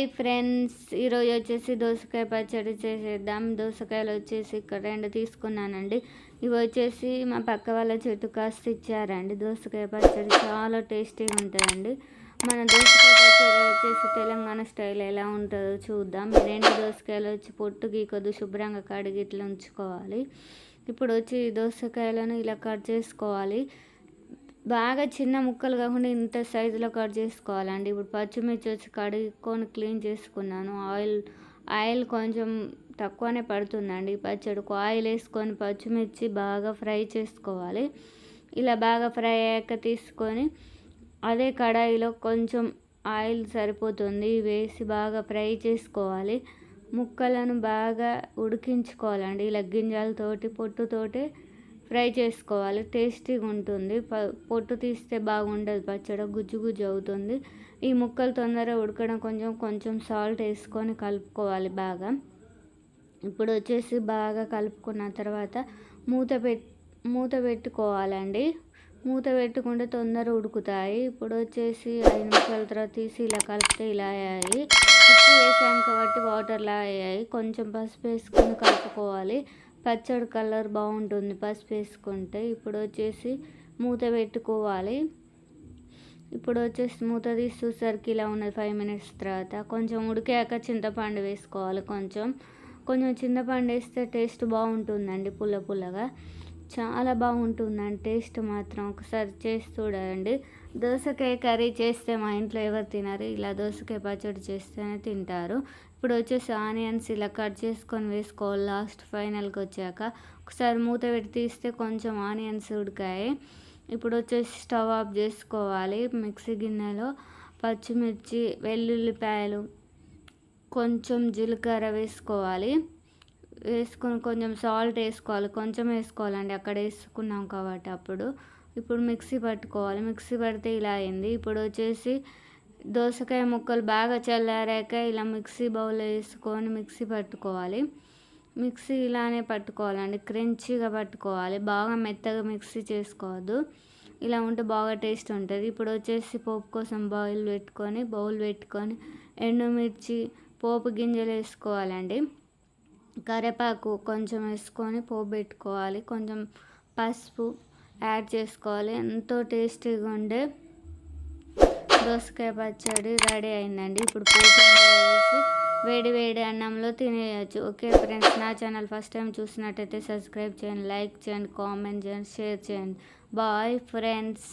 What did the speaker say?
Hi friends, ఈరోజు వచ్చేసి దోసకాయ పచ్చడి చేసేద్దాం. దోసకాయలు వచ్చేసి ఇక్కడ 2 తీసుకున్నానండి. ఇవి వచ్చేసి మా పక్క వాళ్ళ చెట్టు కాస్త ఇచ్చారండి. దోసకాయ పచ్చడి చాలా టేస్టీగా ఉంటుందండి. మన దోసకాయ పచ్చడి వచ్చేసి తెలంగాణ స్టైల్ ఎలా ఉంటుందో చూద్దాం. 2 దోసకాయలు వచ్చి పొట్టు గీకొద్దు శుభ్రంగా కడిగి ఇట్లా ఉంచుకోవాలి. ఇప్పుడు వచ్చి దోసకాయలను ఇలా కట్ చేసుకోవాలి. బాగా చిన్న ముక్కలు కాకుండా ఇంత సైజులో కట్ చేసుకోవాలండి. ఇప్పుడు పచ్చిమిర్చి వచ్చి కడుక్కొని క్లీన్ చేసుకున్నాను. ఆయిల్ కొంచెం తక్కువనే పడుతుందండి పచ్చడికి. ఆయిల్ వేసుకొని పచ్చిమిర్చి బాగా ఫ్రై చేసుకోవాలి. ఇలా బాగా ఫ్రై అయ్యాక తీసుకొని అదే కడాయిలో కొంచెం ఆయిల్ సరిపోతుంది వేసి బాగా ఫ్రై చేసుకోవాలి. ముక్కలను బాగా ఉడికించుకోవాలండి. ఇలా గింజలతోటి పొట్టుతోటి ఫ్రై చేసుకోవాలి. టేస్టీగా ఉంటుంది. పొట్టు తీస్తే బాగుండదు పచ్చడి, గుజ్జు గుజ్జు అవుతుంది. ఈ ముక్కలు తొందరగా ఉడకడం కొంచెం సాల్ట్ వేసుకొని కలుపుకోవాలి బాగా. ఇప్పుడు వచ్చేసి బాగా కలుపుకున్న తర్వాత మూత పెట్టుకోవాలండి. మూత పెట్టుకుంటే తొందర ఉడుకుతాయి. ఇప్పుడు వచ్చేసి 5 నిమిషాల తర్వాత తీసి ఇలా కలిపితే ఇలా అయ్యాయి. ఉప్పు వేసాం కాబట్టి వాటర్లా అయ్యాయి. కొంచెం పసుపు వేసుకొని కలుపుకోవాలి. పచ్చడి కలర్ బాగుంటుంది పసుపు వేసుకుంటే. ఇప్పుడు వచ్చేసి మూత పెట్టుకోవాలి. ఇప్పుడు వచ్చేసి మూత తీసి చూసరికి ఇలా ఉన్నది. 5 మినిట్స్ తర్వాత కొంచెం ఉడికాక చింతపండు వేసుకోవాలి. కొంచెం చింతపండు వేస్తే టేస్ట్ బాగుంటుందండి. పుల్లగా చాలా బాగుంటుందండి టేస్ట్ మాత్రం. ఒకసారి చేసి చూడండి. దోసకాయ కర్రీ చేస్తే మా ఇంట్లో ఎవరు తినరు. ఇలా దోసకాయ పచ్చడి చేస్తేనే తింటారు. ఇప్పుడు వచ్చేసి ఆనియన్స్ ఇలా కట్ చేసుకొని వేసుకోవాలి లాస్ట్ ఫైనల్కి వచ్చాక. ఒకసారి మూత పెట్టి తీస్తే కొంచెం ఆనియన్స్ ఉడికాయి. ఇప్పుడు వచ్చేసి స్టవ్ ఆఫ్ చేసుకోవాలి. మిక్సీ గిన్నెలో పచ్చిమిర్చి, వెల్లుల్లిపాయలు, కొంచెం జీలకర్ర వేసుకోవాలి. వేసుకొని కొంచెం సాల్ట్ వేసుకోవాలి. కొంచెం వేసుకోవాలండి, అక్కడ వేసుకున్నాం కాబట్టి అప్పుడు. ఇప్పుడు మిక్సీ పట్టుకోవాలి. మిక్సీ పడితే ఇలా అయింది. ఇప్పుడు వచ్చేసి దోసకాయ ముక్కలు బాగా చల్లారాక ఇలా మిక్సీ బౌల్లో వేసుకొని మిక్సీ పట్టుకోవాలి. మిక్సీ ఇలానే పట్టుకోవాలండి, క్రంచీగా పట్టుకోవాలి. బాగా మెత్తగా మిక్సీ చేసుకోవద్దు. ఇలా ఉంటే బాగా టేస్ట్ ఉంటుంది. ఇప్పుడు వచ్చేసి పోపు కోసం బౌల్ పెట్టుకొని ఎండుమిర్చి, పోపు గింజలు వేసుకోవాలండి. కరివేపాకు కొంచెం వేసుకొని పోపు పెట్టుకోవాలి. కొంచెం పసుపు యాడ్ చేసుకోవాలి. ఎంతో టేస్టీగా ఉండే దోసకాయ పచ్చడి రెడీ అయిందండి. ఇప్పుడు పోపు వేసి వేడి అన్నంలో తినేయచ్చు. ఓకే ఫ్రెండ్స్, నా ఛానల్ ఫస్ట్ టైం చూసినట్టయితే సబ్స్క్రైబ్ చేయండి, లైక్ చేయండి, కామెంట్ చేయండి, షేర్ చేయండి. Bye friends.